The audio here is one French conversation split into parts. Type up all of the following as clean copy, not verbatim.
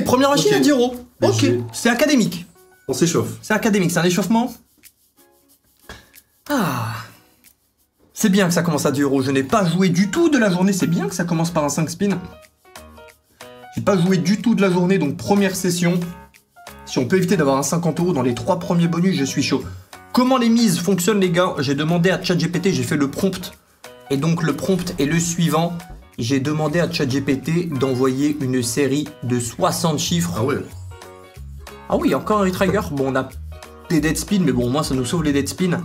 première machine à 10 euros. Ok, Léger. c'est académique. On s'échauffe. C'est académique, c'est un échauffement. Ah. C'est bien que ça commence à 10 euros. Je n'ai pas joué du tout de la journée. C'est bien que ça commence par un 5 spin. J'ai pas joué du tout de la journée, donc première session. Si on peut éviter d'avoir un 50 euros dans les 3 premiers bonus, je suis chaud. Comment les mises fonctionnent, les gars? J'ai demandé à ChatGPT, j'ai fait le prompt. Et donc le prompt est le suivant. J'ai demandé à ChatGPT d'envoyer une série de 60 chiffres. Ah ouais. Ah oui, encore un retrigger. Bon, on a des dead spins, mais bon, au moins ça nous sauve les dead spins.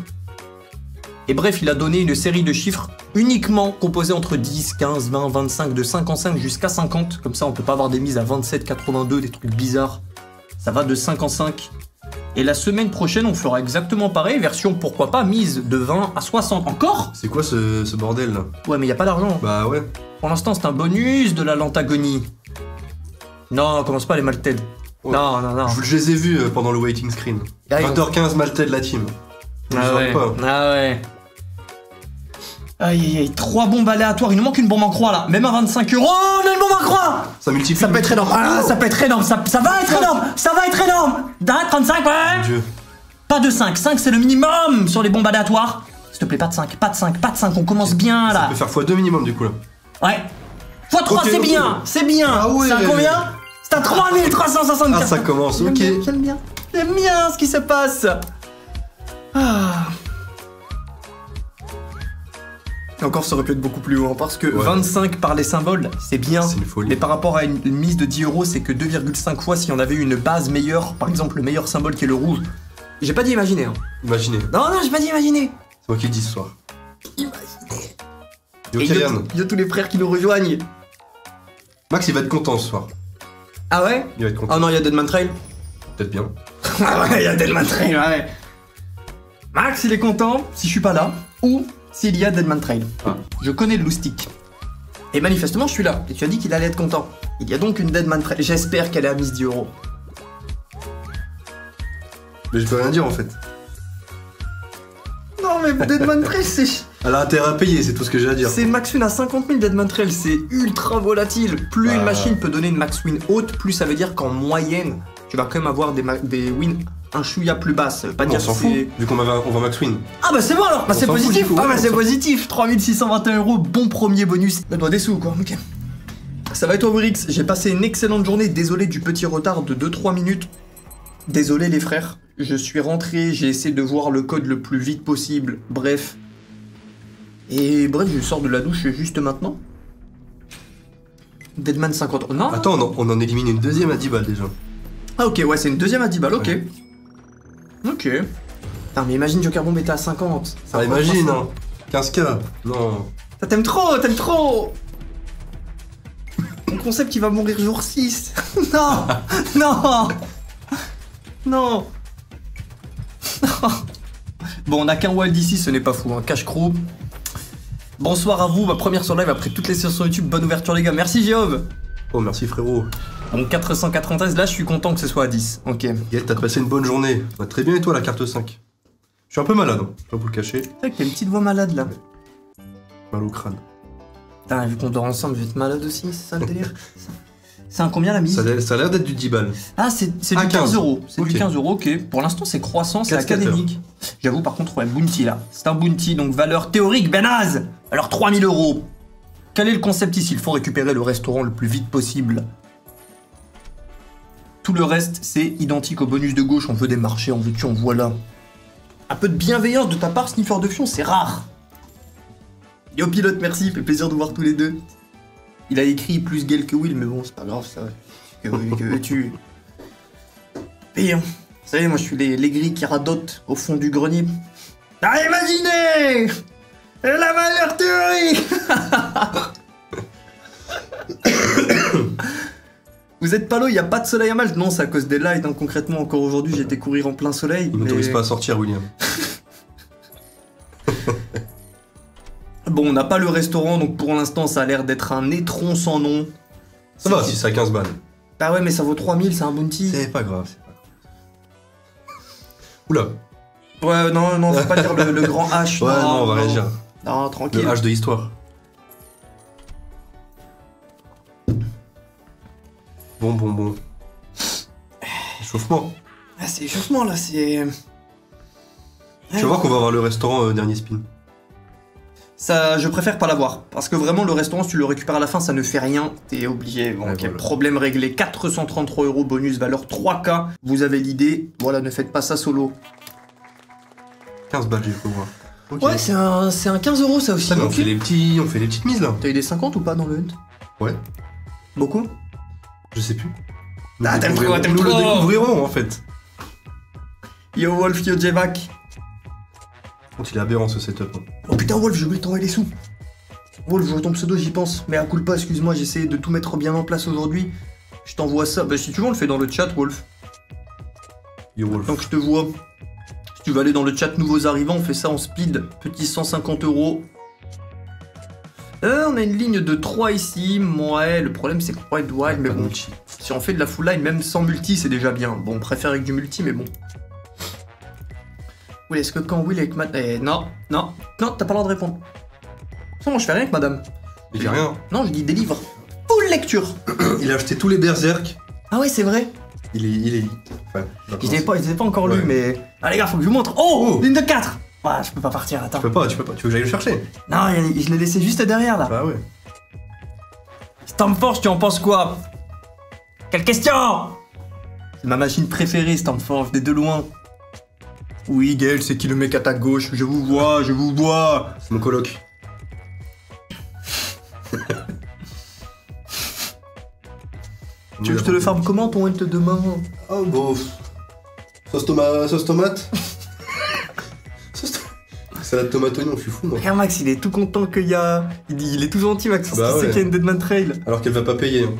Et bref, il a donné une série de chiffres uniquement composés entre 10, 15, 20, 25, de 55 jusqu'à 50. Comme ça, on peut pas avoir des mises à 27, 82, des trucs bizarres. Ça va de 5 en 5. Et la semaine prochaine, on fera exactement pareil, version pourquoi pas mise de 20 à 60. Encore? C'est quoi ce bordel là? Ouais, mais y a pas d'argent. Bah ouais. Pour l'instant, c'est un bonus de la lentagonie. Non, commence pas les Malted. Ouais. Non, non, non. Je les ai vus pendant le waiting screen. Ah, ils ont- 20h15 Maltais de la team. Je Ah les ouais. aurais pas. Ah ouais. Aïe aïe aïe, 3 bombes aléatoires, il nous manque une bombe en croix là, même à 25 euros, on a une bombe en croix. Ça multiplie. Ça peut être énorme, ah, ça peut être énorme, ça va être énorme, ça va être énorme. 35 Mon ouais. Dieu. Pas de 5, 5 c'est le minimum sur les bombes aléatoires. S'il te plaît, pas de 5, pas de 5, pas de 5, on commence bien Ça là. peut faire x2 minimum du coup là. Ouais. x3 Ok, c'est ok. bien, c'est bien. Ah ouais. C'est à combien? C'est à 3364. Ah ça commence, ok. J'aime bien, j'aime bien ce qui se passe. Ah. Et encore, ça aurait pu être beaucoup plus haut, hein, parce que Ouais. 25 par les symboles, c'est bien. C'est une folie. Mais par rapport à une mise de 10 euros, c'est que 2,5 fois si on avait eu une base meilleure, par exemple le meilleur symbole qui est le rouge. J'ai pas dit imaginer. Hein. Imaginez. Non, non, j'ai pas dit imaginer. C'est moi qui le dis ce soir. Imaginez. Yo Et il y a Kylian. il y a tous les frères qui nous rejoignent. Max il va être content ce soir. Ah ouais? Il va être content. Oh non, il y a Deadman Trail. Peut-être bien. Ah ouais, il y a Deadman Trail, ouais. Max, il est content si je suis pas là, ou s'il y a Deadman Trail. Ah. Je connais le loustic. Et manifestement, je suis là. Et tu as dit qu'il allait être content. Il y a donc une Deadman Trail. J'espère qu'elle est à mise 10 euros. Mais je peux rien dire en fait. Non, mais Deadman Trail, c'est. Elle a intérêt à payer, c'est tout ce que j'ai à dire. C'est max win à 50 000 Deadman Trail, c'est ultra volatile. Plus une Ah. machine peut donner une max win haute, plus ça veut dire qu'en moyenne, tu vas quand même avoir des wins un chouïa plus basses. Ça veut pas Non, dire on s'en que fout, c'est. vu qu'on va max win. Ah bah c'est bon alors, bah On c'est s'en fout, positif. du coup, Ah bah ouais, c'est on s'en positif. 3621 euros, bon premier bonus. Ça doit des sous quoi, ok. Ça va être au Wrix, j'ai passé une excellente journée, désolé du petit retard de 2-3 minutes. Désolé les frères, je suis rentré, j'ai essayé de voir le code le plus vite possible, bref. Et bref, je sors de la douche juste maintenant. Deadman 50. Non. Attends, on en élimine une deuxième à 10 balles déjà. Ah ok, ouais, c'est une deuxième à 10 balles, ok. Ouais. Ok. Putain, mais imagine Joker Bomb était à 50. Ça Ah, imagine, hein. 15K. Non. Ça t'aimes trop, t'aimes trop. Mon concept, il va mourir jour 6. Non. Non. Non. Non. Bon, on a qu'un wild ici, ce n'est pas fou, hein. Cash Crew. Bonsoir à vous, ma première sur live après toutes les sessions YouTube. Bonne ouverture, les gars. Merci, Jéov. Oh, merci frérot. Donc 493, là, je suis content que ce soit à 10. Ok. Gaël, t'as passé une bonne journée. Ouais, très bien, et toi, la carte 5? Je suis un peu malade, hein. Je vais pas vous le cacher. C'est vrai que t'as une petite voix malade, là. Mal au crâne. Putain, vu qu'on dort ensemble, je vais être malade aussi, c'est ça le délire. C'est un combien la mise? Ça a l'air d'être du 10 balles. Ah, c'est Ah, du 15 euros. C'est Ok. du 15 euros, ok. Pour l'instant, c'est croissant, c'est 4 académique. J'avoue, par contre, ouais, Bounty là. C'est un Bounty, donc valeur théorique, Benaz. Alors 3000 euros. Quel est le concept ici? Il faut récupérer le restaurant le plus vite possible. Tout le reste, c'est identique au bonus de gauche. On veut des marchés, on veut tu, on voit là. Un peu de bienveillance de ta part, Sniffer de Fion, c'est rare. Yo pilote, merci, fait plaisir de voir tous les deux. Il a écrit plus Gale que Will, mais bon, c'est pas grave, ça. Que veux-tu? Pire. Vous savez, moi je suis les grilles qui radotent au fond du grenier. Ah, imaginez la valeur théorique. Vous êtes pas l'eau, il n'y a pas de soleil à Malte? Non, c'est à cause des lights, hein. Concrètement, encore aujourd'hui, j'étais courir en plein soleil. Il m'autorise pas à sortir, William. Bon, on n'a pas le restaurant, donc pour l'instant, ça a l'air d'être un étron sans nom. Ça va, si c'est à 15 balles. Bah ouais, mais ça vaut 3000, c'est un bounty. C'est pas grave, c'est pas grave. Oula. Ouais, non, non, faut pas dire le grand H. Ouais, non, on va réagir. Non, tranquille. Le H de histoire. Bon. Chauffement. Ah, c'est échauffement là, c'est... Tu vas voir qu'on va avoir le restaurant dernier spin. Ça, je préfère pas l'avoir. Parce que vraiment, le restaurant, si tu le récupères à la fin, ça ne fait rien. T'es obligé. Bon, Ouais, ok, voilà. problème réglé. 433 € bonus, valeur 3K. Vous avez l'idée. Voilà, ne faites pas ça solo. 15 balles, j'ai cru voir. Ok. Ouais, c'est un 15 € ça aussi. Ça, mais on Ok. fait les petites mises là. T'as eu des 50 ou pas dans le hunt? Ouais. Beaucoup? Je sais plus. Ah, t'aimes trop, t'aimes Nous le trop. découvrirons en fait. Yo Wolf, yo Jevac. Quand il est aberrant ce setup. Hein. Oh putain, Wolf, j'ai oublié de t'envoyer les sous. Wolf, je vois ton pseudo, j'y pense. Mais à coup pas, excuse-moi, j'essaie de tout mettre bien en place aujourd'hui. Je t'envoie ça. Bah, si tu veux, on le fait dans le chat, Wolf. Yo Wolf. Donc je te vois. Si tu veux aller dans le chat nouveaux arrivants, on fait ça en speed. Petit 150 €. On a une ligne de 3 ici. Ouais, le problème c'est qu'on pourrait être wild, mais bon. Si on fait de la full line, même sans multi, c'est déjà bien. Bon, on préfère avec du multi, mais bon. Will, est-ce que quand Will avec madame... non, t'as pas le droit de répondre. Non, moi je fais rien avec madame. Il fait rien. Non, je dis des livres. Full lecture. Il a acheté tous les berserk. Ah ouais, c'est vrai. Il est. Enfin, Je les ai pas encore Ouais. lus, mais... Ah les gars, faut que je vous montre. Oh, Oh. ligne de 4. Ouais, je peux pas partir, attends. Tu peux pas. Tu veux que j'aille le chercher? Non, je l'ai laissé juste derrière, là. Bah ouais. Stormforge, tu en penses quoi? Quelle question? C'est ma machine préférée, Stormforge, des deux loin. Oui, Gaël, c'est qui le mec à ta gauche? Je vous vois, je vous vois. C'est mon coloc. Tu veux que je te le farme comment, ton hunt demain? Oh bon. Sauce tomate. Sauce tomate. Salade tomate oignon, je suis fou moi. Regarde, Max, il est tout content qu'il y a... Il est tout gentil, Max, parce Bah qu'il sait ouais. qu'il y a une Deadman Trail. Alors qu'elle va pas payer. Hein.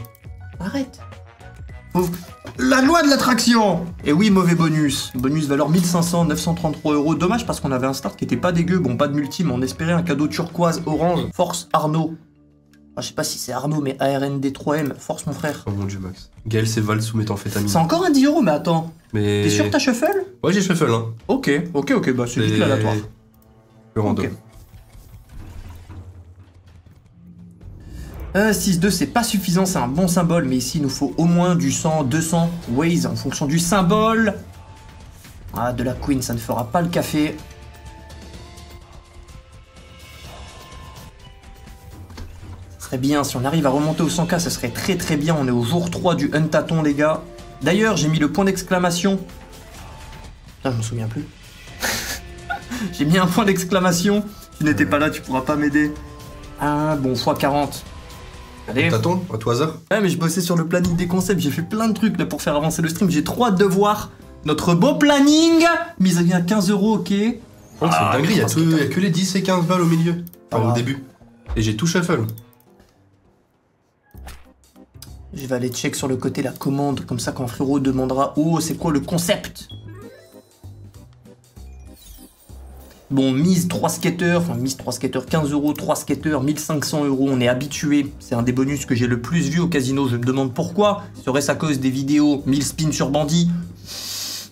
Arrête. La loi de l'attraction. Et oui, mauvais bonus. Bonus valeur 1500, 933 €. Dommage parce qu'on avait un start qui était pas dégueu. Bon, pas de multi, mais on espérait un cadeau turquoise orange. Force Arnaud. Ah, je sais pas si c'est Arnaud, mais ARND3M. Force, mon frère. Oh mon dieu, Max. Gaël, c'est Val sous méthamphétamine. C'est encore un 10 €, mais attends. Mais. T'es sûr que t'as shuffle? Ouais, j'ai shuffle, hein. Ok, bah c'est juste l'aléatoire. Le random. Ok. 6-2, c'est pas suffisant, c'est un bon symbole, mais ici il nous faut au moins du 100, 200 ways en fonction du symbole. Ah, de la queen, ça ne fera pas le café. Ce serait bien, si on arrive à remonter au 100K, ça serait très très bien. On est au jour 3 du Huntathon, les gars. D'ailleurs, j'ai mis le point d'exclamation. Putain, je m'en souviens plus. J'ai mis un point d'exclamation. Tu n'étais pas là, tu pourras pas m'aider. Ah, bon, x40. Allez. Tâton, à tout hasard. Ouais, mais je bossais sur le planning des concepts, j'ai fait plein de trucs là pour faire avancer le stream. J'ai trop hâte de voir notre beau planning. Mise à 15 €, ok. Oh, c'est une dinguerie, il y a que les 10 et 15 balles au milieu. Enfin, Ah. au début. Et j'ai tout shuffle. Je vais aller check sur le côté la commande, comme ça quand frérot demandera oh c'est quoi le concept. Bon, mise 3 skaters, 15 €, 3 skaters, 1500 €, on est habitué. C'est un des bonus que j'ai le plus vu au casino, je me demande pourquoi. Serait-ce à cause des vidéos 1000 spins sur bandit?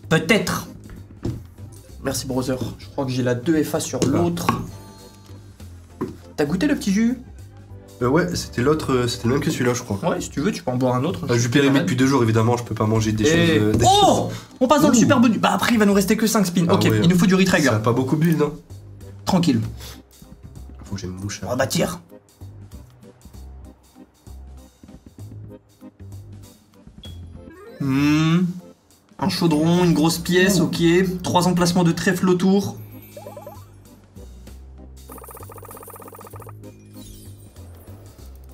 Peut-être. Merci brother, je crois que j'ai la 2FA sur l'autre. T'as goûté le petit jus? Ouais, c'était l'autre, c'était le même que celui-là, je crois. Ouais, si tu veux, tu peux en boire un autre. Je suis périmé depuis 2 jours, évidemment, je peux pas manger des Et... choses. Des Oh, choses. on passe dans le Ouh. super bonus. Bah après, il va nous rester que 5 spins. Ah ok, ouais. il nous faut du retrigger. Ça a pas beaucoup build, hein. Tranquille. Faut que j'ai une mouche. On va bâtir. Un chaudron, une grosse pièce, Ouh. ok. 3 emplacements de trèfle autour.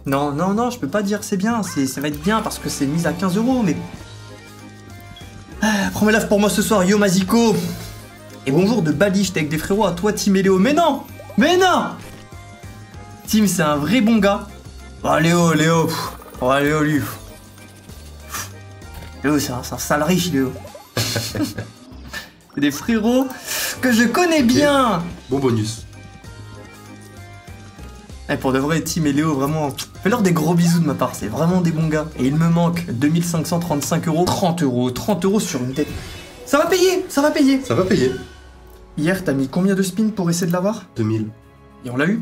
Non, non, non, je peux pas dire c'est bien. Ça va être bien parce que c'est mise à 15 €, mais... Ah, prends mes laves pour moi ce soir, yo Maziko. Et bonjour de Bali, j'étais avec des frérots à toi, Tim et Léo. Mais non! Mais non! Tim, c'est un vrai bon gars. Oh, Léo, Léo. Oh, Léo, lui. Léo, c'est un sale riche, Léo. C'est des frérots que je connais bien. Bon bonus. Et pour de vrai, Tim et Léo, vraiment, fais-leur des gros bisous de ma part, c'est vraiment des bons gars. Et il me manque 2535 €, 30 €, 30 € sur une tête. Ça va payer, ça va payer. Ça va payer. Hier, t'as mis combien de spins pour essayer de l'avoir? 2000. Et on l'a eu?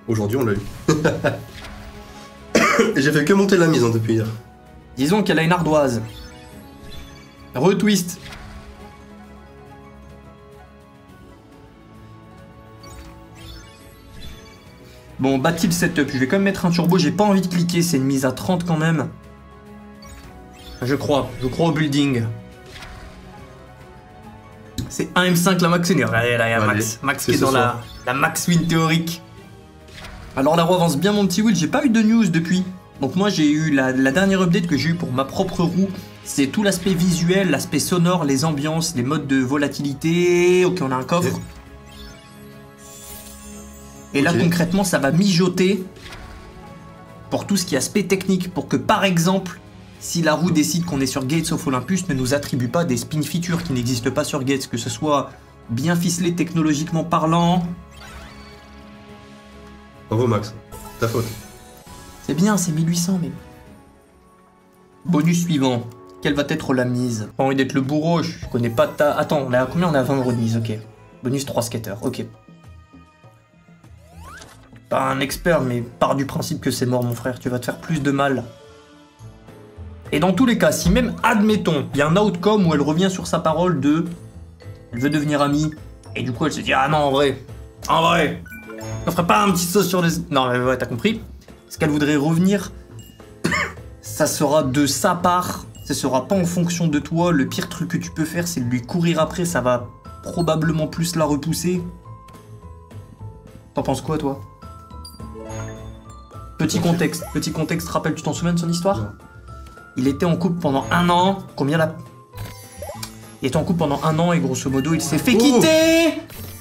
Aujourd'hui, on l'a eu. Et j'ai fait que monter la mise hein, depuis hier. Disons qu'elle a une ardoise. Retwist. Bon, bâti le setup. Je vais quand même mettre un turbo. J'ai pas envie de cliquer. C'est une mise à 30 quand même. Je crois au building. C'est 1M5 la max. Là, il y a Max. Max qui est dans la max win théorique. Alors la roue avance bien mon petit Will. J'ai pas eu de news depuis. Donc moi j'ai eu la dernière update que j'ai eu pour ma propre roue. C'est tout l'aspect visuel, l'aspect sonore, les ambiances, les modes de volatilité. Ok, on a un coffre. Et là concrètement ça va mijoter pour tout ce qui est aspect technique. Pour que par exemple, si la roue décide qu'on est sur Gates of Olympus, ne nous attribue pas des spin features qui n'existent pas sur Gates. Que ce soit bien ficelé technologiquement parlant. Bravo Max, ta faute. C'est bien, c'est 1800 mais... Bonus suivant. Quelle va être la mise? Pas envie d'être le bourreau, je connais pas ta... Attends, on a combien? On a 20 € de mise, ok. Bonus 3 skaters, ok. Pas un expert, mais pars du principe que c'est mort mon frère, tu vas te faire plus de mal. Et dans tous les cas, si même, admettons, il y a un outcome où elle revient sur sa parole de... Elle veut devenir amie, et du coup elle se dit, ah non, en vrai, on ferait pas un petit sauce sur les... Non, mais ouais, t'as compris. Ce qu'elle voudrait revenir, ça sera de sa part, ça sera pas en fonction de toi. Le pire truc que tu peux faire, c'est de lui courir après, ça va probablement plus la repousser. T'en penses quoi, toi? Petit contexte, rappelle, tu t'en souviens de son histoire? Non. Il était en couple pendant 1 an, Il était en couple pendant 1 an et grosso modo, il s'est fait quitter.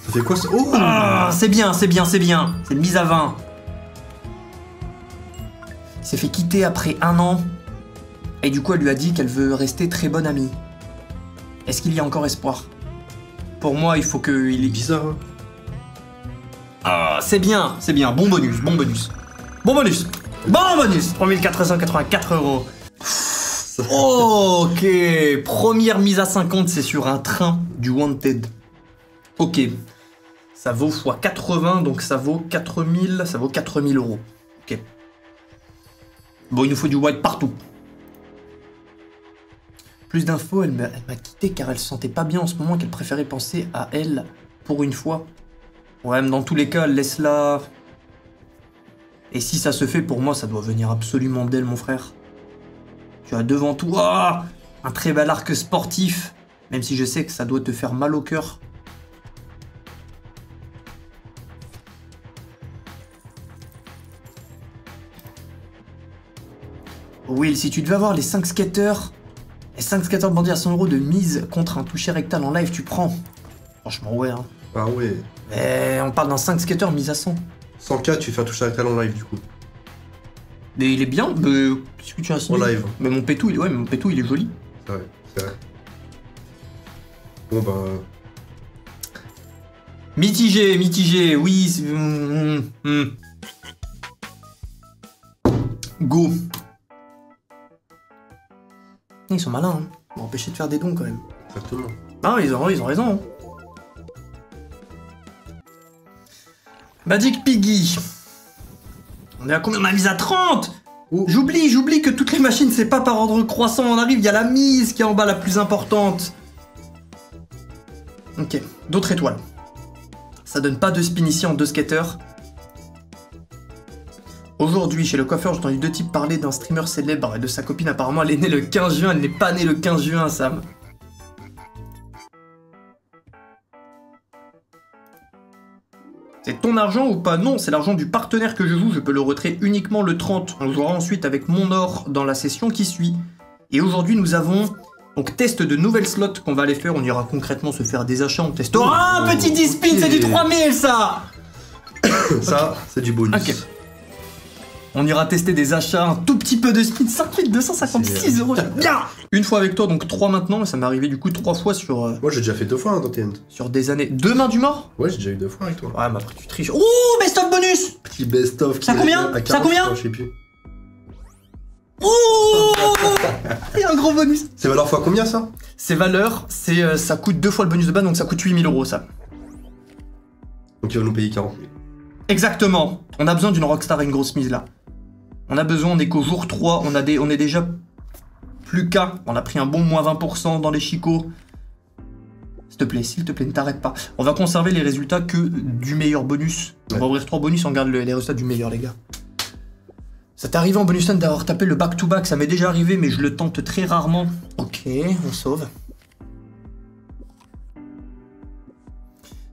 Ça fait quoi ça? Oh ah, c'est bien. C'est une mise à 20. Il s'est fait quitter après 1 an. Et du coup, elle lui a dit qu'elle veut rester très bonne amie. Est-ce qu'il y a encore espoir? Pour moi, il faut qu'il est... Bizarre, hein. Ah, c'est bien. Bon bonus. 3484 €. Ok. Première mise à 50, c'est sur un train du Wanted. Ok. Ça vaut x 80, donc ça vaut 4000 €. Ok. Bon, il nous faut du white partout. Plus d'infos, elle m'a quitté car elle se sentait pas bien en ce moment, qu'elle préférait penser à elle pour une fois. Ouais, mais dans tous les cas, laisse-la. Et si ça se fait, pour moi, ça doit venir absolument d'elle, mon frère. Tu as devant toi un très bel arc sportif, même si je sais que ça doit te faire mal au cœur. Will, si tu devais avoir les 5 skaters bandits à 100 € de mise contre un toucher rectal en live, tu prends. Franchement, ouais, hein. Ah ouais. Mais on parle d'un 5 skaters mise à 100. 100K, tu fais un toucher rectal en live du coup. Mais il est bien, mais qu'est-ce que tu as en live. Mais mon pétou, il est joli. C'est vrai. Bon bah... Mitigé, oui. Go. Ils sont malins, hein. Ils vont empêcher de faire des dons quand même. Exactement. Ah, ils ont raison. Hein. Magic Piggy. On est à combien? On a mise à 30. Oh. J'oublie que toutes les machines, c'est pas par ordre croissant. On arrive, il y a la mise qui est en bas, la plus importante. Ok, d'autres étoiles. Ça donne pas de spin ici en 2 skaters. Aujourd'hui, chez le coiffeur, j'ai entendu 2 types parler d'un streamer célèbre et de sa copine. Apparemment, elle est née le 15 juin. Elle n'est pas née le 15 juin, Sam. C'est ton argent ou pas? Non, c'est l'argent du partenaire que je joue. Je peux le retrait uniquement le 30. On jouera ensuite avec mon or dans la session qui suit. Et aujourd'hui, nous avons donc test de nouvelles slots qu'on va aller faire. On ira concrètement se faire des achats. On testera. Ah, petit 10 spin, c'est du 3000 ça. Ça, c'est du bonus. Ok. On ira tester des achats, un tout petit peu de spin, 5256 €, j'aime bien. Une fois avec toi, donc 3 maintenant, et ça m'est arrivé du coup 3 fois sur... Moi j'ai déjà fait 2 fois hein, dans TNT. Sur des années. 2 mains du mort? Ouais, j'ai déjà eu 2 fois avec toi. Ouais, mais après tu triches. Ouh, best of bonus. Petit best of. Ça combien? Ça combien? Je sais plus. Ouh. Et un gros bonus. C'est valeur fois combien ça? C'est valeur, c'est ça coûte 2 fois le bonus de base, donc ça coûte 8000 € ça. Donc il va nous payer 40 000. Exactement. On a besoin d'une rockstar et une grosse mise là. On a besoin, on est qu'au jour 3, on est déjà Plus qu'à. On a pris un bon moins 20% dans les chicots. S'il te plaît, ne t'arrête pas. On va conserver les résultats que du meilleur bonus. On va ouvrir 3 bonus, on garde les résultats du meilleur, les gars. Ça t'est arrivé en bonus time d'avoir tapé le back-to-back, ça m'est déjà arrivé, mais je le tente très rarement. Ok, on sauve.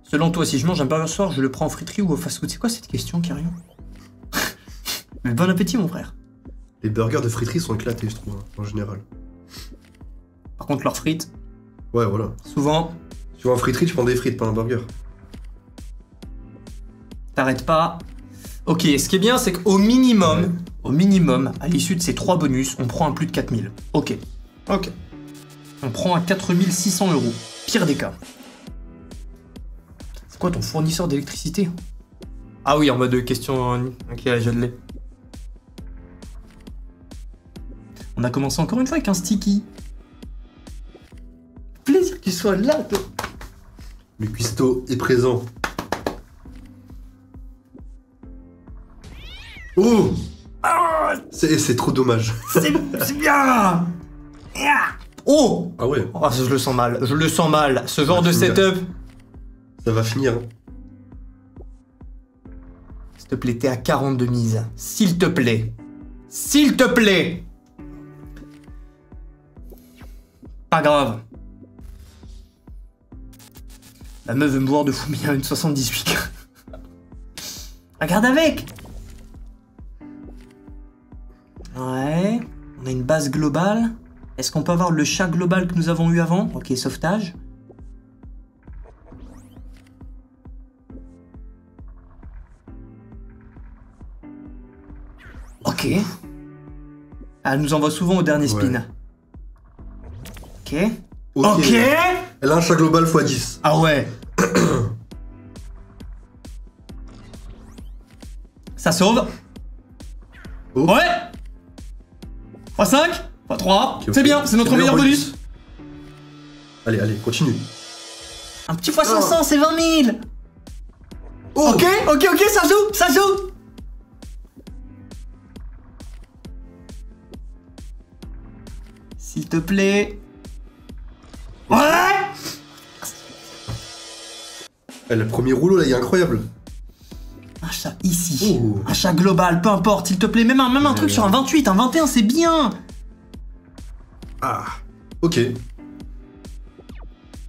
Selon toi, si je mange un burger ce soir, je le prends en friterie ou au fast-food? C'est quoi cette question, Kyrian? Mais bon appétit, mon frère. Les burgers de friterie sont éclatés, je trouve, en général. Par contre, leurs frites, Ouais, voilà. souvent, Tu vas en friterie, tu prends des frites, pas un burger. t'arrêtes pas. Ok, ce qui est bien, c'est qu'au minimum, à l'issue de ces 3 bonus, on prend un plus de 4000. Ok. Ok. On prend un 4600 €. Pire des cas. C'est quoi ton fournisseur d'électricité? Ah oui, en mode question... Ok, je l'ai. On a commencé encore une fois avec un sticky. Plaisir qu'il soit là, toi. Le cuistot est présent. Oh, c'est trop dommage. C'est bien. Oh. Ah ouais, Oh, je le sens mal, je le sens mal. Ce genre de setup. ça va finir. S'il te plaît, t'es à 40 de mise. S'il te plaît. S'il te plaît. Pas grave. La meuf veut me voir de fou, mais il y a une 78. Regarde avec. Ouais. On a une base globale. Est-ce qu'on peut avoir le chat global que nous avons eu avant? Ok, sauvetage. Ok. Elle nous envoie souvent au dernier spin. Ouais. Ok. Ok. Elle a un chat global x10. Ah ouais. Ça sauve. Oh. Ouais. x5, x3. Ok, ok. C'est bien, c'est notre meilleur bonus. Allez, allez, continue. Un petit x500, c'est 20 000. Oh. Ok, ok, ok, ça joue, ça joue. S'il te plaît. Ouais. Le premier rouleau là, il est incroyable. Un chat ici. Oh. Un chat global, peu importe, s'il te plaît. Même un truc sur un 28, un 21, c'est bien. Ah, ok.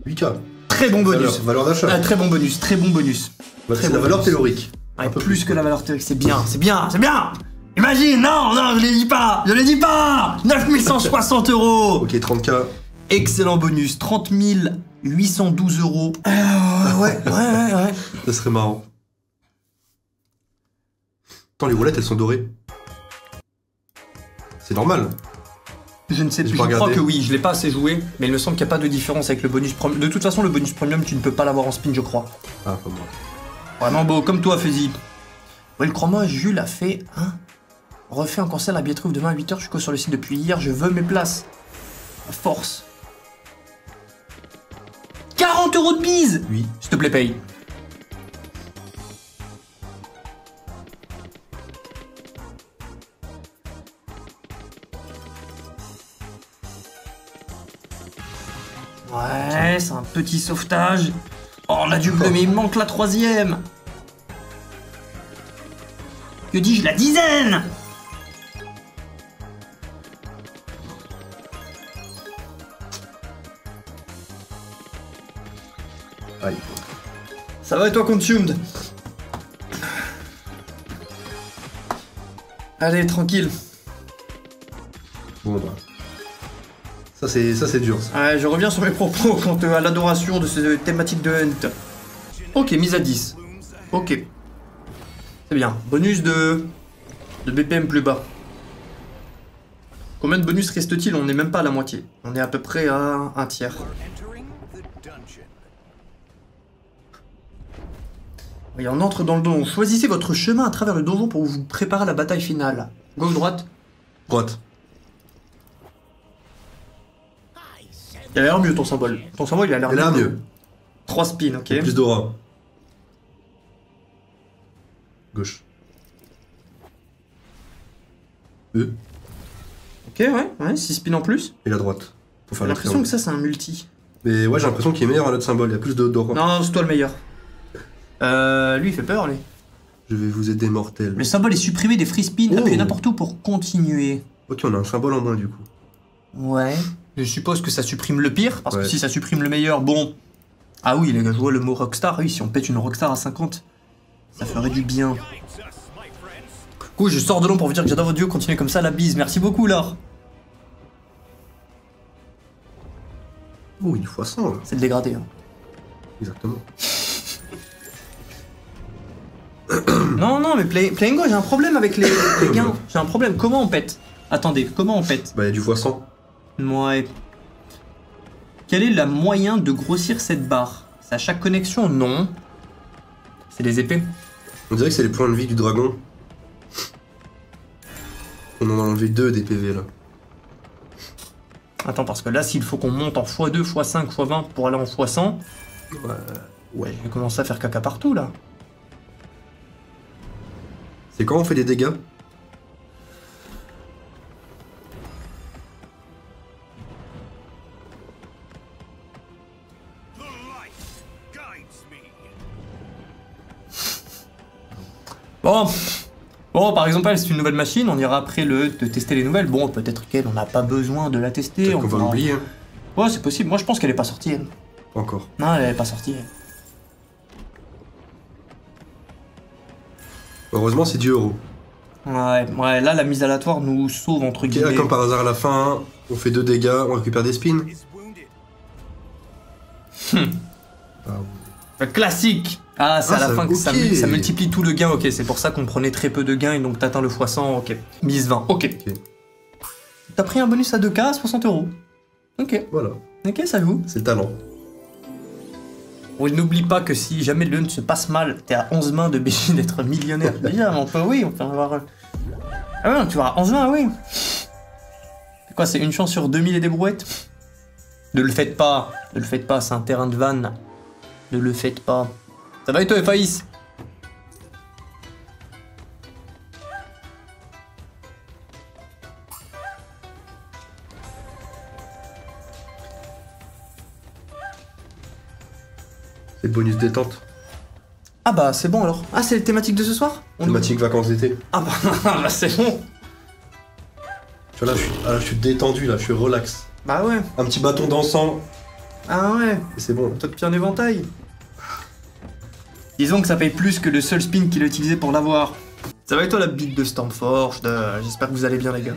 8K. Très bon bonus. Valeur d'achat. Très bon bonus, très bon bonus. C'est la valeur théorique. Ouais, plus que la valeur théorique, c'est bien, c'est bien, c'est bien. Imagine, non, non, je le dis pas, je le dis pas. 9160 €. Ok, 30K. Excellent bonus, 30 812 €. Ouais. Ça serait marrant. Attends, les roulettes, elles sont dorées. C'est normal. Je ne sais plus, je crois que oui, je l'ai pas assez joué, mais il me semble qu'il n'y a pas de différence avec le bonus premium. De toute façon, le bonus premium, tu ne peux pas l'avoir en spin, je crois. Ah, pas moi. Vraiment beau, comme toi, Faizy. Ouais, crois-moi, Jules a fait refait un concert à Biétrouve demain à 8h, je suis sur le site depuis hier, je veux mes places. À force. 40 € de bise. Oui. S'il te plaît, paye. Ouais, c'est un petit sauvetage. Oh, on a du bleu, mais il me manque la 3e. Que dis-je, la dizaine? Aïe. Ça va et toi, Consumed? Allez, tranquille. Bon, bah. Ça, c'est dur, ça. Ouais, je reviens sur mes propos quant à l'adoration de ces thématiques de hunt. Ok, mise à 10. Ok. C'est bien. Bonus de BPM plus bas. Combien de bonus reste-t-il? On n'est même pas à la moitié. On est à peu près à un tiers. Et on entre dans le donjon. Choisissez votre chemin à travers le donjon pour vous préparer à la bataille finale. Gauche, droite. Droite. Il a l'air mieux ton symbole. Ton symbole, il a l'air Elle a mieux. 3 spins, ok. Plus d'aura. Gauche. Ok, ouais, 6 spins en plus. Et la droite. Pour J'ai faire le l'impression triangle. que ça, c'est un multi. Mais ouais, j'ai l'impression qu'il est meilleur à l'autre symbole, il y a plus d'aura. Non, c'est toi le meilleur. Lui, il fait peur, lui. Je vais vous aider, mortel. Le symbole est supprimé des free spins. Oh. Appuyez n'importe où pour continuer. Ok, on a un symbole en moins du coup. Ouais. Je suppose que ça supprime le pire, parce que Ouais. si ça supprime le meilleur, bon... Ah oui, les gars, je vois le mot Rockstar. Oui, si on pète une Rockstar à 50, ça ferait du bien. Cool, je sors de l'ombre pour vous dire que j'adore votre duo. Continuez comme ça, la bise. Merci beaucoup, Laure. Oh, une fois 100 là. C'est le dégradé. Hein. Exactement. Non, mais Playing Go, j'ai un problème avec les gains. J'ai un problème. Comment on pète? Attendez, comment on pète? Bah, il y a du x100. Ouais. Quel est le moyen de grossir cette barre? C'est à chaque connexion? Non. C'est les épées. On dirait que c'est les points de vie du dragon. On en a enlevé 2 des PV là. Attends, parce que là, s'il faut qu'on monte en x2, x5, x20 pour aller en x100, Ouais. je vais commencer à faire caca partout, là. C'est quand on fait des dégâts? Bon, par exemple, c'est une nouvelle machine, on ira après de tester les nouvelles. Bon, peut-être qu'elle, on n'a pas besoin de la tester. Peut-être qu'on va l'oublier. Hein. Ouais, c'est possible. Moi, je pense qu'elle est pas sortie, elle. Pas encore. Non, elle est pas sortie, elle. Heureusement, c'est 10 €. Ouais, là, la mise aléatoire nous sauve, entre Ok, guillemets. là, comme par hasard à la fin, on fait 2 dégâts, on récupère des spins. Ah, Classique. Ah, c'est à la ça- fin que ça, ok. ça multiplie tout le gain, ok. C'est pour ça qu'on prenait très peu de gains et donc t'atteins le x100, ok. Mise 20, ok. ok. T'as pris un bonus à 2K à 60 €. Ok, Voilà, ok, ça joue. c'est le talent. On n'oublie pas que si jamais le hunt se passe mal, t'es à 11 mains de BJ d'être millionnaire. Déjà, on peut avoir... Ah ouais, tu vas à 11 mains, oui. C'est quoi, c'est une chance sur 2000 et des brouettes? Ne le faites pas, c'est un terrain de vanne. Ne le faites pas. Ça va et toi, Faïs? C'est le bonus détente. Ah bah c'est bon alors. Ah, c'est les thématiques de ce soir? Thématique vacances d'été. Ah bah c'est bon. Tu vois, là, je suis détendu, là, je suis relax. Bah ouais. Un petit bâton d'encens, Ah ouais. et c'est bon. Toi depuis un éventail. Disons que ça paye plus que le seul spin qu'il a utilisé pour l'avoir. Ça va et toi la bite de Stormforge? J'espère que vous allez bien les gars.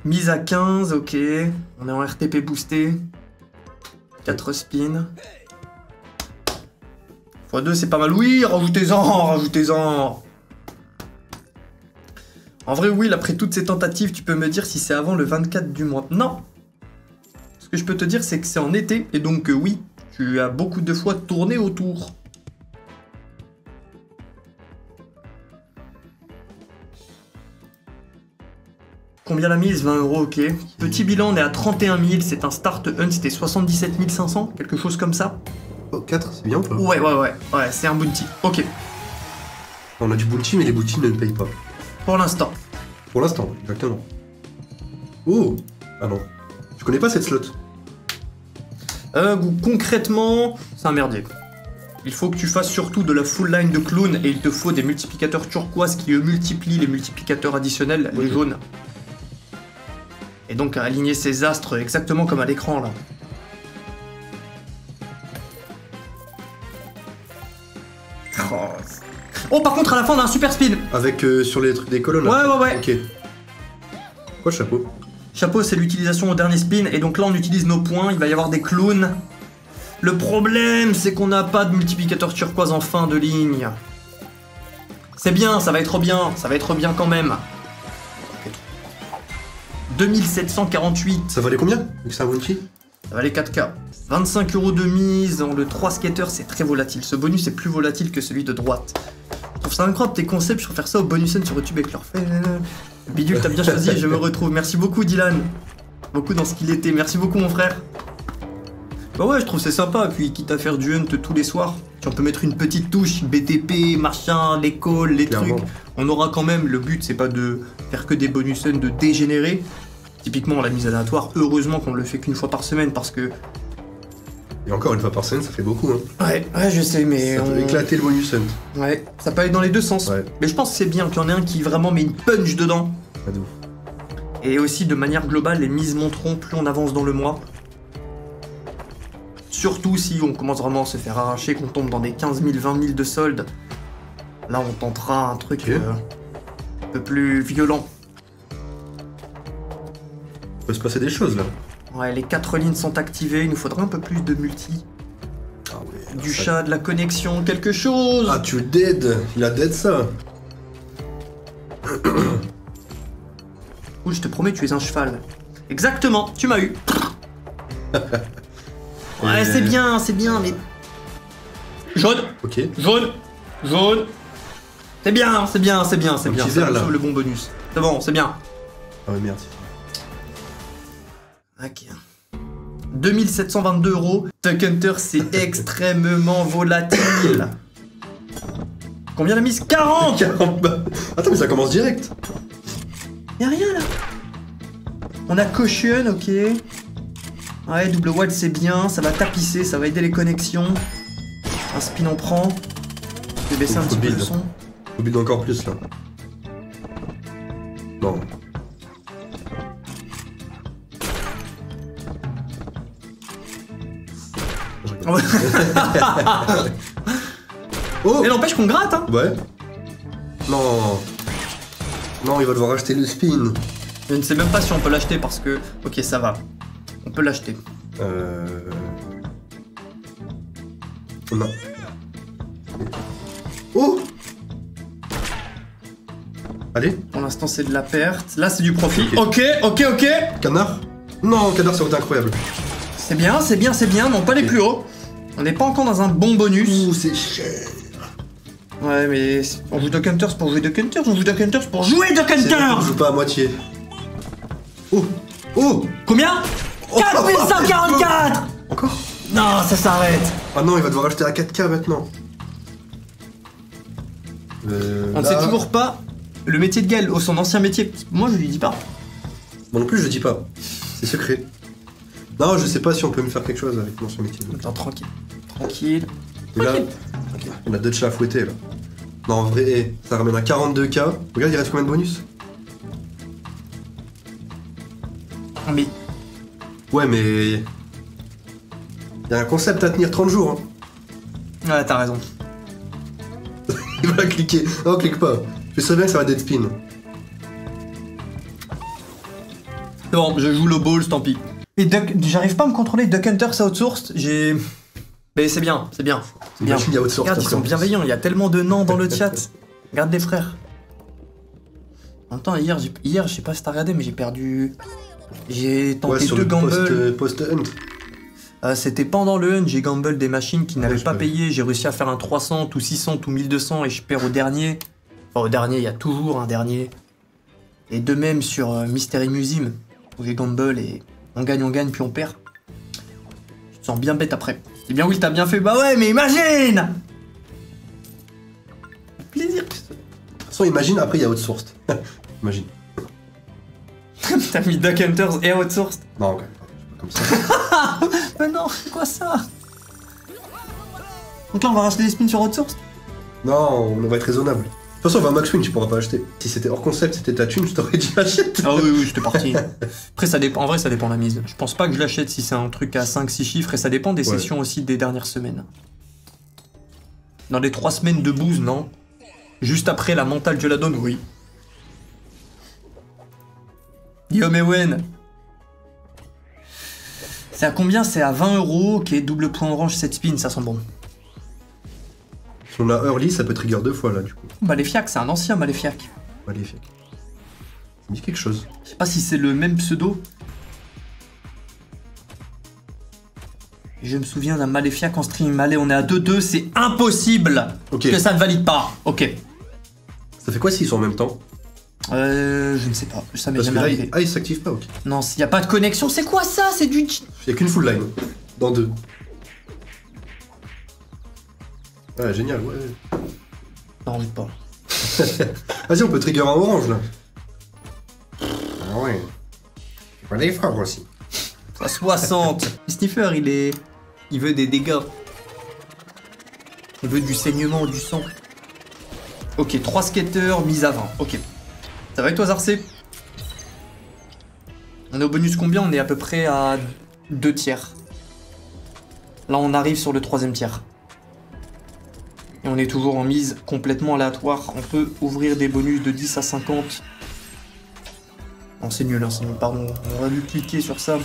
Mise à 15, ok. On est en RTP boosté. 4 spins. x2 c'est pas mal. Oui, rajoutez-en. En vrai, Will, après toutes ces tentatives, tu peux me dire si c'est avant le 24 du mois. Non. Ce que je peux te dire, c'est que c'est en été, et donc oui, tu as beaucoup de fois tourné autour. Combien la mise? 20 €, ok. Petit bilan, on est à 31 000, c'est un start hunt, c'était 77 500, quelque chose comme ça. Oh, 4, c'est bien ou pas? Ouais, c'est un bounty. Ok, On a du bounty, mais les bounties ne le payent pas. pour l'instant. Pour l'instant, exactement. Oh! Ah non. Je connais pas cette slot. Concrètement, c'est un merdier. Il faut que tu fasses surtout de la full line de clones et il te faut des multiplicateurs turquoises qui eux multiplient les multiplicateurs additionnels, les Oui. jaunes. Et donc à aligner ces astres exactement comme à l'écran là. Oh par contre à la fin on a un super spin. Avec sur les trucs des colonnes là. Ouais. Ok. Quoi, chapeau? Chapeau c'est l'utilisation au dernier spin et donc là on utilise nos points, il va y avoir des clones. Le problème c'est qu'on n'a pas de multiplicateur turquoise en fin de ligne. C'est bien, ça va être bien quand même. 2748, Ça valait combien? Vu que c'est un bounty? ça va les 4K. 25 € de mise, dans le 3 skater c'est très volatile. Ce bonus est plus volatile que celui de droite. Je trouve ça incroyable tes concepts, je préfère ça au bonus sur YouTube avec leur fait. Bidule, t'as bien choisi et je me retrouve. Merci beaucoup Dylan. Beaucoup dans ce qu'il était, merci beaucoup mon frère. Bah ouais, je trouve c'est sympa, puis quitte à faire du hunt tous les soirs, si on peut mettre une petite touche, BTP, machin, l'école, les Clairement. trucs, on aura quand même, le but c'est pas de faire que des bonus hunt, de dégénérer. Typiquement la mise aléatoire, heureusement qu'on le fait qu'une fois par semaine parce que... Et encore une fois par semaine, ça fait beaucoup, hein. Ouais, je sais, mais... Ça peut éclater le bonus hunt. Ouais, ça peut aller dans les deux sens. Ouais. Mais je pense que c'est bien qu'il y en ait un qui vraiment met une punch dedans. Pas de ouf. Et aussi, de manière globale, les mises monteront plus on avance dans le mois. Surtout si on commence vraiment à se faire arracher, qu'on tombe dans des 15 000, 20 000 de soldes. Là, on tentera un truc Ok. un peu plus violent. Il peut se passer des choses là. Ouais, les 4 lignes sont activées, il nous faudra un peu plus de multi. Ah ouais. Du chat, de la connexion, quelque chose. Ah, tu le dead. Il a dead ça. Ouh, je te promets, tu es un cheval. Exactement, tu m'as eu. Ouais, c'est bien, mais... Jaune, Ok. jaune, jaune. C'est bien, c'est bien, c'est bien, c'est Un bien. petit Ça vert, me là. sauve le bon bonus. C'est bon, c'est bien. Ah ouais, merde. Ok. 2722 €. Duck Hunter, c'est extrêmement volatile. Combien la mise? 40. 40 balles. Attends, mais ça commence direct. Y'a rien là. On a caution, ok. Ouais, double wall c'est bien, ça va tapisser, ça va aider les connexions. Un spin on prend. Je vais baisser un Faut petit peu le build. son. Faut build encore plus là. Non. Ouais. Oh. Mais n'empêche qu'on gratte, hein. Ouais. Non. Non, il va devoir acheter le spin. Je ne sais même pas si on peut l'acheter parce que... Ok, ça va. On peut l'acheter. On a... Oh. Allez, Pour l'instant c'est de la perte. Là c'est du profit. Ok. Ok. canard. Non, canard, ça aurait été incroyable. C'est bien, mais on peut aller plus haut. On n'est pas encore dans un bon bonus. Ouh, c'est cher. Ouais, mais on joue Duck Hunters pour jouer Duck Hunters, on joue Duck Hunters pour jouer Duck C'est bon, on Hunters. joue pas à moitié. Oh. Oh. Combien? 4144. Encore. Non, ça s'arrête. Ah non, il va devoir acheter à 4K maintenant. On ne sait toujours pas le métier de Gaël, ou son ancien métier. Moi je lui dis pas. Moi non plus, je dis pas. C'est secret. Non, je sais pas si on peut me faire quelque chose avec mon ancien métier. Attends, tranquille. Tranquille. Et là, on a deux chats à fouetter là. Non, en vrai, ça ramène à 42K. Regarde, il reste combien de bonus? Mais Ouais, mais. Il y a un concept à tenir 30 jours. Hein. ouais, t'as raison. Il va cliquer. Non, clique pas. Je sais bien que ça va dead spin. C'est bon, je joue le balls, tant pis. Et j'arrive pas à me contrôler Duck Hunters outsourced, j'ai... Mais c'est bien, c'est bien. C'est bien. Machine à outsourced, Regarde, ils après, sont en plus. bienveillants, il y a tellement de noms dans le chat. Regarde les frères. En même temps, hier, je sais pas si t'as regardé, mais j'ai perdu... J'ai tenté Ouais, sur 2 le gambles. post-hunt. C'était pendant le hunt, j'ai gamble des machines qui n'avaient je pas peux. payé. J'ai réussi à faire un 300 ou 600 ou 1200 et je perds au dernier. Enfin, au dernier, il y a toujours un dernier. Et de même sur Mystery Museum, où j'ai gamble et on gagne, puis on perd. Je te sens bien bête après. C'est bien, oui, t'as bien fait. Bah ouais, mais imagine! Plaisir. De toute façon, imagine, après, il y a outsourced. Imagine. T'as mis Duck Hunters et Outsourced. Non, quand même pas comme ça. Mais non, c'est quoi ça? Donc là, on va racheter des spins sur Outsourced? Non, on va être raisonnable. De toute façon, on va max win, tu pourras pas acheter. Si c'était hors concept, c'était ta thune, je t'aurais dit achète. Ah oui, j'étais parti. Après, ça dépend. En vrai, ça dépend de la mise. Je pense pas que je l'achète si c'est un truc à 5-6 chiffres et ça dépend des Ouais. sessions aussi des dernières semaines. Dans les 3 semaines de booze, non. Juste après la mentale, je la donne, oui. Guillaume Ewen. C'est à combien? C'est à 20 €. Ok, double point orange, 7 spins, ça sent bon. Si on a early, ça peut trigger 2 fois là, du coup. Maléfiaque, c'est un ancien Maléfiaque. Maléfique. Ça me dit quelque chose. Je sais pas si c'est le même pseudo. Je me souviens d'un Maléfiaque en stream. Allez, on est à 2-2, c'est impossible Ok. que ça ne valide pas. Ok. Ça fait quoi s'ils sont en même temps? Je ne sais pas, ça m'est Parce que jamais là, arrivé. il s'active pas, ok. Non, s'il n'y a pas de connexion, c'est quoi ça? C'est du... Il y a qu'une full line. Dans 2. Ouais, génial, ouais. Non, envie pas. Vas-y, on peut trigger un orange, là. Ah ouais. C'est pas d'effort, aussi. À 60. Sniffer, il veut des dégâts. Il veut du saignement, du sang. Ok, 3 skaters, mise à 20. Ok. Ça va avec toi, Zarcé? On est au bonus combien? On est à peu près à 2 tiers. Là, on arrive sur le 3e tiers. Et on est toujours en mise complètement aléatoire. On peut ouvrir des bonus de 10 à 50. Non, c'est nul, hein, c'est nul, pardon. On aurait dû cliquer sur ça.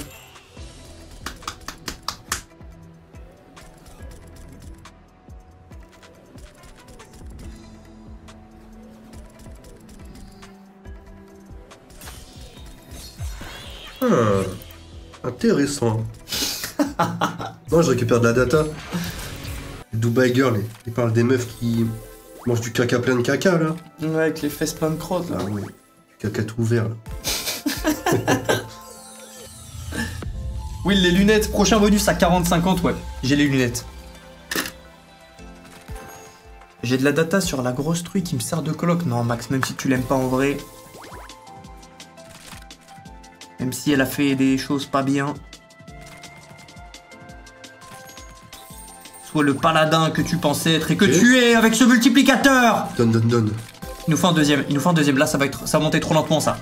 Intéressant. Non, je récupère de la data. Dubai Girl, il parle des meufs qui mangent du caca plein de caca, là. Ouais, avec les fesses plein de crottes, là. Ah oui, du caca tout ouvert, là. Oui, les lunettes. Prochain bonus à 40-50, ouais. J'ai les lunettes. J'ai de la data sur la grosse truie qui me sert de coloc. Non, Max, même si tu l'aimes pas en vrai. Même si elle a fait des choses pas bien. Sois le paladin que tu pensais être et que tu es avec ce multiplicateur. Donne. Il nous faut un deuxième. Là, ça va monter trop lentement, ça.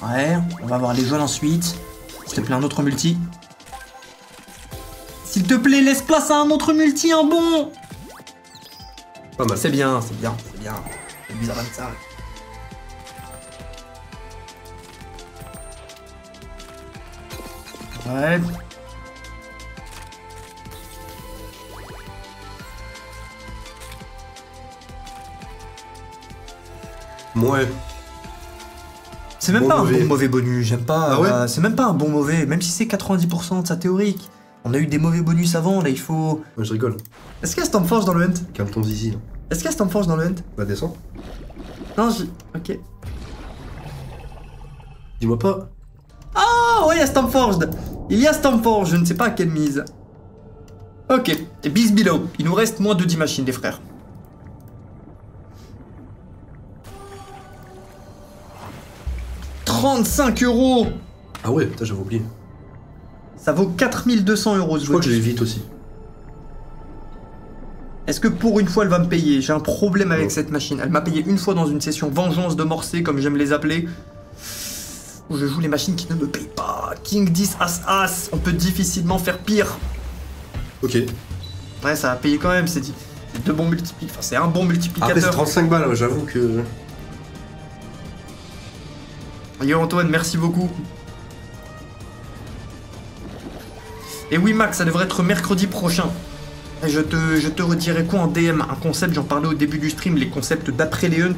Ouais, on va voir les jaunes ensuite. S'il te plaît, un autre multi. S'il te plaît, laisse place à un autre multi, un bon. Pas mal. C'est bien. C'est bizarre comme ça. Ouais. Ouais. C'est même Bon pas mauvais. un bon mauvais bonus, j'aime pas. Ah ouais c'est même pas un bon mauvais, même si c'est 90% de sa théorique. On a eu des mauvais bonus avant, là il faut. Ouais, je rigole. Est-ce qu'il y a Stormforge dans le hunt? Calme ton zizi. Est-ce qu'il y a Stormforge dans le hunt? Bah, descends. Non, ok. Dis-moi pas. Ah ouais, il y a Stormforged. Il y a Stormforge, je ne sais pas à quelle mise. Ok, et Beast Below. Il nous reste moins de 10 machines, les frères. « 35 €. Ah ouais, putain, j'avais oublié. Ça vaut 4200 € ce Je crois que jeu. je vais vite aussi. Est-ce que pour une fois elle va me payer? J'ai un problème avec Non. cette machine. Elle m'a payé une fois dans une session vengeance de Morcé, comme j'aime les appeler. Où je joue les machines qui ne me payent pas. King 10 As. On peut difficilement faire pire. Ok. Ouais, ça a payé quand même. C'est deux bons multiplicateurs. Enfin, c'est un bon Après, c'est multiplicateur. 35 balles, hein, j'avoue que. Yo Antoine, merci beaucoup. Et oui Max, ça devrait être mercredi prochain. Et je te redirai quoi en DM? Un concept, j'en parlais au début du stream, les concepts d'après les hunts.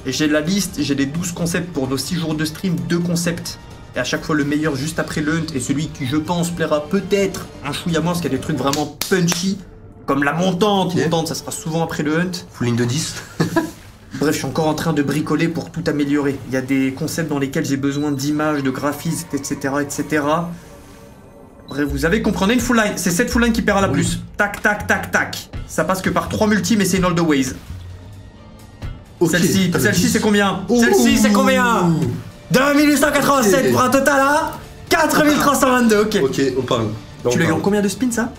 Et j'ai la liste, j'ai les 12 concepts pour nos 6 jours de stream, 2 concepts. Et à chaque fois le meilleur juste après le hunt, et celui qui je pense plaira peut-être un chouïa moins, parce qu'il y a des trucs vraiment punchy, comme la montante. Ok. Montante, ça sera souvent après le hunt. Full ligne de 10. Bref, je suis encore en train de bricoler pour tout améliorer. Il y a des concepts dans lesquels j'ai besoin d'images, de graphismes, etc., etc. Bref, vous avez compris, on a une full line. C'est cette full line qui paiera la plus. Tac, tac, tac, tac. Ça passe que par 3 multi, mais c'est une all the ways. Ok, Celle-ci, t'as le celle-ci 10. c'est combien? Ouh. Celle-ci c'est combien? 2887 Ok. pour un total à 4322, ok. Ok, on parle. Là, on Tu l'as eu en parle. combien de spins ça?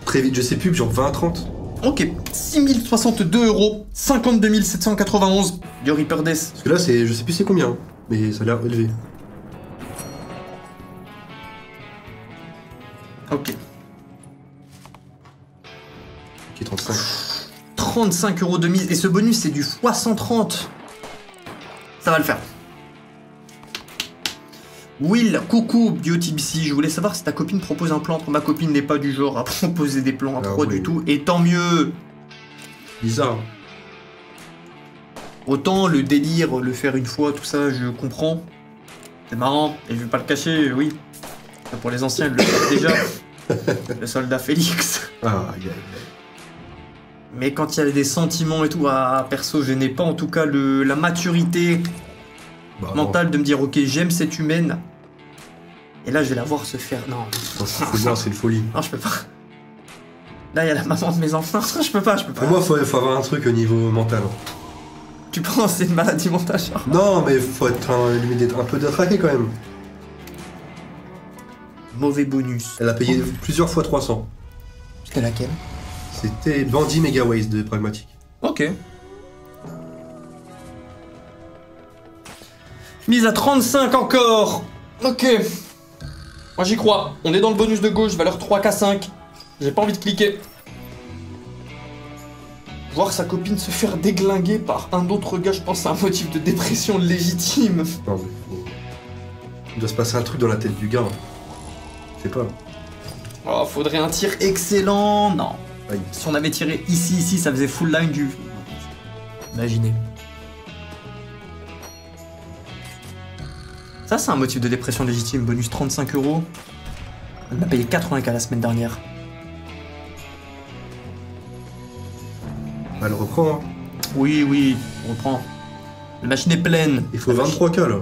Très vite, je sais plus, genre 20 à 30. Ok, 6062 €, 52 791 du Reaper Death. Parce que là, c'est. Je sais plus c'est combien, hein, mais ça a l'air élevé. Ok. Ok, 35. 35 € de mise. Et ce bonus, c'est du x130. Ça va le faire. Will, coucou, BioTBC. Je voulais savoir si ta copine propose un plan. Ma copine n'est pas du genre à proposer des plans à Ah pro oui. du tout. Et tant mieux. Bizarre. Autant le délire, le faire une fois, tout ça, je comprends. C'est marrant. Et je vais pas le cacher, oui. Pour les anciens, ils le savent déjà. Le soldat Félix. Ah, aïe, aïe, aïe. Mais quand il y a des sentiments et tout, ah, perso, je n'ai pas en tout cas la maturité Bah, non. mentale de me dire ok, j'aime cette humaine. Et là, je vais la voir se faire... Non. Non, c'est une folie. Non, je peux pas. Là, il y a la maman de mes enfants. Je peux pas. Pour moi, faut avoir un truc au niveau mental. Tu penses que c'est une maladie mentale, genre? Non, mais faut être un peu détraqué quand même. Mauvais bonus. Elle a payé plusieurs fois 300. C'était laquelle? C'était Bandit Mega Waste de Pragmatic. Ok. Mise à 35 encore. Ok. Moi j'y crois. On est dans le bonus de gauche, valeur 3K5. J'ai pas envie de cliquer. Voir sa copine se faire déglinguer par un autre gars, je pense c'est un motif de dépression légitime. Non, mais il doit se passer un truc dans la tête du gars. Je sais pas. Oh, faudrait un tir excellent. Non. Aïe. Si on avait tiré ici, ça faisait full line du... Imaginez. Ça, c'est un motif de dépression légitime. Bonus 35 €. On a payé 80K la semaine dernière. Elle reprend, hein. Oui, on reprend. La machine est pleine. Il faut 23K là.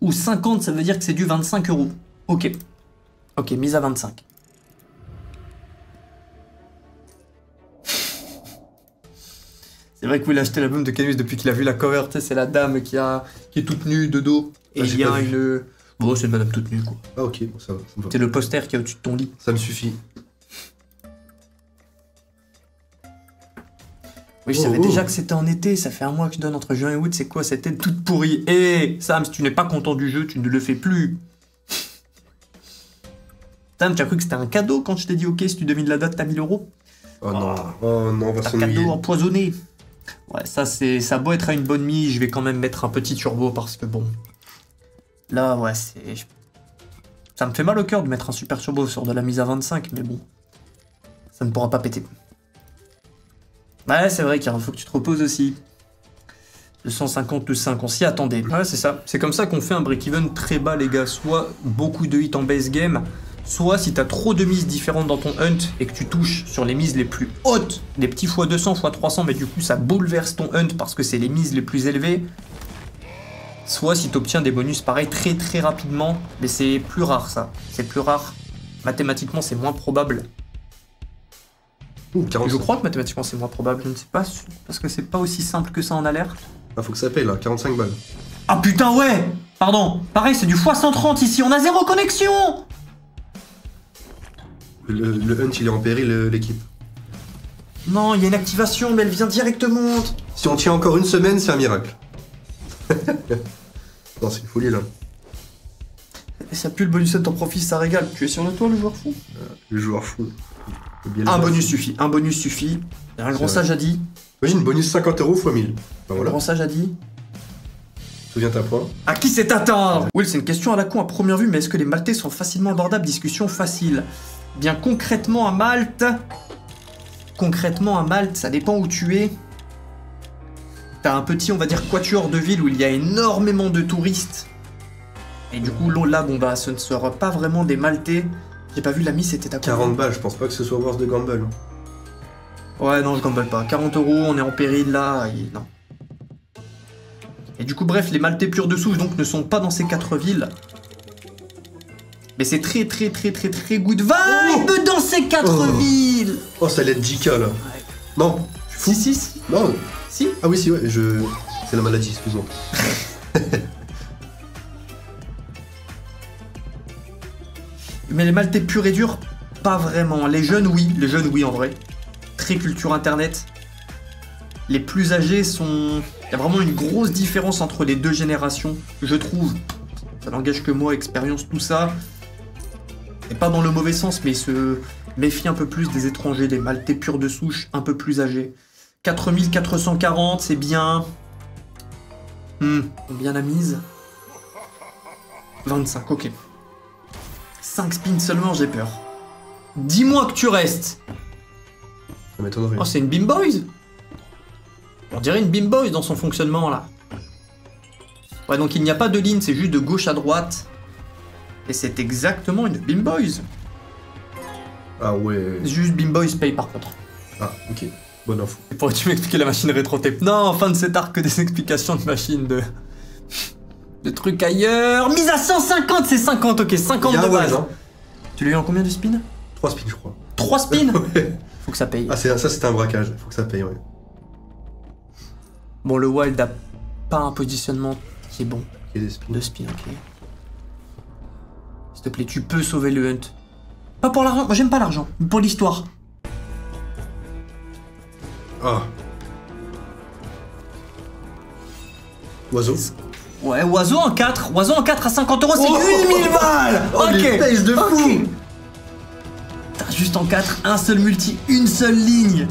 Ou 50, ça veut dire que c'est du 25 €. Ok. Ok, mise à 25. C'est vrai que vous voulez acheter l'album de Canus depuis qu'il a vu la cover, tu sais, c'est la dame qui est toute nue de dos. Et il y a une... Bon, c'est une madame toute nue, quoi. Ah ok, bon, ça va. C'est le poster qui est au-dessus de ton lit. Ça me suffit. Oui, je savais déjà que c'était en été, ça fait un mois que je donne entre juin et août, c'est quoi cette tête toute pourrie? Eh, Sam, si tu n'es pas content du jeu, tu ne le fais plus. Sam, tu as cru que c'était un cadeau quand je t'ai dit ok, si tu devines la date, t'as 1000 €? Oh non, on va Un s'ennuyer. cadeau empoisonné. Ouais, ça a beau être à une bonne mie, je vais quand même mettre un petit turbo parce que bon... Là, ouais, c'est... Ça me fait mal au cœur de mettre un super turbo sur de la mise à 25, mais bon... Ça ne pourra pas péter. Ouais, c'est vrai qu'il faut que tu te reposes aussi. 250 plus 5, on s'y attendait. Ouais, c'est ça. C'est comme ça qu'on fait un break-even très bas, les gars. Soit beaucoup de hits en base game, soit si t'as trop de mises différentes dans ton hunt et que tu touches sur les mises les plus hautes, des petits x200, x300, mais du coup ça bouleverse ton hunt parce que c'est les mises les plus élevées. Soit si t'obtiens des bonus pareils très très rapidement, mais c'est plus rare ça. C'est plus rare. Mathématiquement, c'est moins probable. Ouh, 45. Je crois que mathématiquement c'est moins probable, je ne sais pas, parce que c'est pas aussi simple que ça en alerte. Ah, faut que ça paye là, 45 balles. Ah putain ouais. Pardon, pareil c'est du x130 ici, on a 0 connexion. Le hunt il est en péril, l'équipe. Non, il y a une activation, mais elle vient directement. Si on tient encore une semaine, c'est un miracle. Non, c'est une folie là. Et ça pue le bonus de ton profit, ça régale. Tu es sur le toit, le joueur fou? Le joueur fou. Un bonus suffit, un bonus suffit. Un grand sage a dit. Imagine, bonus 50 € x 1000. Ben Un voilà, grand sage a dit. souviens ta point. À qui c'est atteindre? Will, c'est une question à la con à première vue, mais est-ce que les Maltais sont facilement abordables? Discussion facile. Bien concrètement à Malte... Concrètement à Malte, ça dépend où tu es. T'as un petit, on va dire, quatuor de ville où il y a énormément de touristes. Et du coup, là, bon bah, ce ne sera pas vraiment des Maltais. J'ai pas vu la mise, c'était à combien? 40 balles, je pense pas que ce soit worth de gamble. Ouais, non, je gamble pas. 40 €, on est en péril là, et non. Et du coup, bref, les Maltais purs de souche donc ne sont pas dans ces 4 villes. Mais c'est très good vibe dans ces 4 villes. Oh, ça allait être 10K là. Non, je suis fou. Si. Non. Si. Ah oui, si, ouais, c'est la maladie, excuse-moi. Mais les Maltais purs et durs, pas vraiment. Les jeunes, oui, en vrai. Très culture internet. Les plus âgés sont... Il y a vraiment une grosse différence entre les deux générations, je trouve. Ça n'engage que moi, expérience, tout ça. Et pas dans le mauvais sens, mais se méfie un peu plus des étrangers, des Maltais purs de souche, un peu plus âgés. 4440, c'est bien. Combien la mise? 25, ok. 5 spins seulement, j'ai peur. Dis-moi que tu restes. Ça m'étonnerait. Oh, c'est une Beam Boys. On dirait une Beam Boys dans son fonctionnement, là. Ouais, donc il n'y a pas de ligne, c'est juste de gauche à droite. Et c'est exactement une Beam Boys. Ah ouais. Juste Beam Boys paye par contre. Ah, ok. Bonne info. Pourrais-tu m'expliquer la machine rétro-tape? Non, fin de cet arc, que des explications de machine de... de trucs ailleurs. Mise à 150, c'est 50, ok, 50 de base. Hein. Tu l'as eu en combien de spins? 3 spins, je crois. 3 spins? Ouais. Faut que ça paye. Ah, ça c'était un braquage. Faut que ça paye, ouais. Bon, le wild a pas un positionnement qui est bon. Il y a des spins. 2 spins, ok. S'il te plaît, tu peux sauver le hunt. Pas pour l'argent, moi j'aime pas l'argent, mais pour l'histoire. Ah. Oiseau. Ouais, oiseau en 4 à 50 euros, c'est Oh 8000 balles. Oh, ok, les paces de fou. ok. Putain, juste en 4, un seul multi, une seule ligne.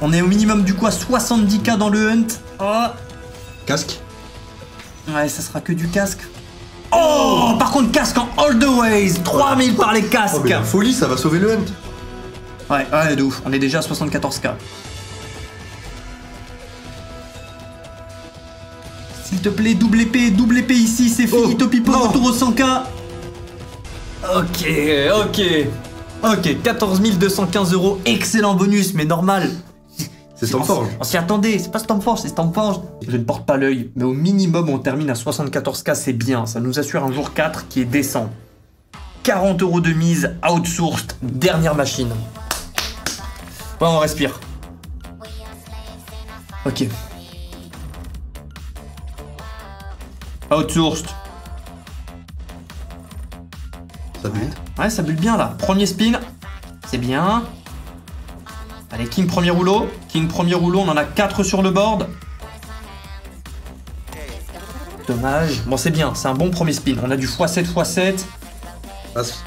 On est au minimum du coup à 70k dans le hunt. Oh. Casque. Ouais, ça sera que du casque. Oh, par contre, casque en all the ways. 3000 par les casques. Oh, mais la folie, ça va sauver le hunt. Ouais, de ouf. On est déjà à 74k. S'il te plaît, double épée ici, c'est fini. Topipo, non. retour au 100k. Ok, 14 215 euros. Excellent bonus, mais normal. C'est Stormforge. On s'y attendait, c'est pas Stormforge, c'est Stormforge. Je ne porte pas l'œil, mais au minimum on termine à 74k, c'est bien. Ça nous assure un jour 4 qui est décent. 40 euros de mise, outsourced, dernière machine. Ouais, on respire. Ok. Outsourced. Ça bulle. Ouais, ça bulle bien là. Premier spin, c'est bien. Allez, King premier rouleau. King premier rouleau, on en a 4 sur le board. Dommage. Bon, c'est bien, c'est un bon premier spin. On a du x7, x7. As.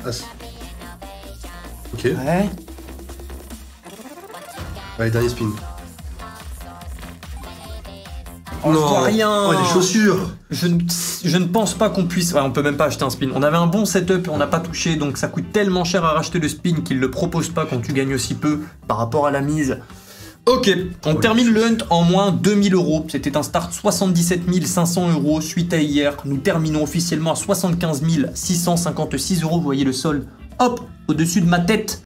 Ok. Ouais. Allez, dernier spin. On ne voit rien. Oh, les chaussures. Je ne pense pas qu'on puisse... Ouais, on peut même pas acheter un spin. On avait un bon setup et on n'a pas touché, donc ça coûte tellement cher à racheter le spin qu'il le propose pas quand tu gagnes aussi peu par rapport à la mise. Ok, on termine le hunt en moins 2000 euros. C'était un start 77 500 euros suite à hier. Nous terminons officiellement à 75 656 euros. Vous voyez le sol, hop, au-dessus de ma tête.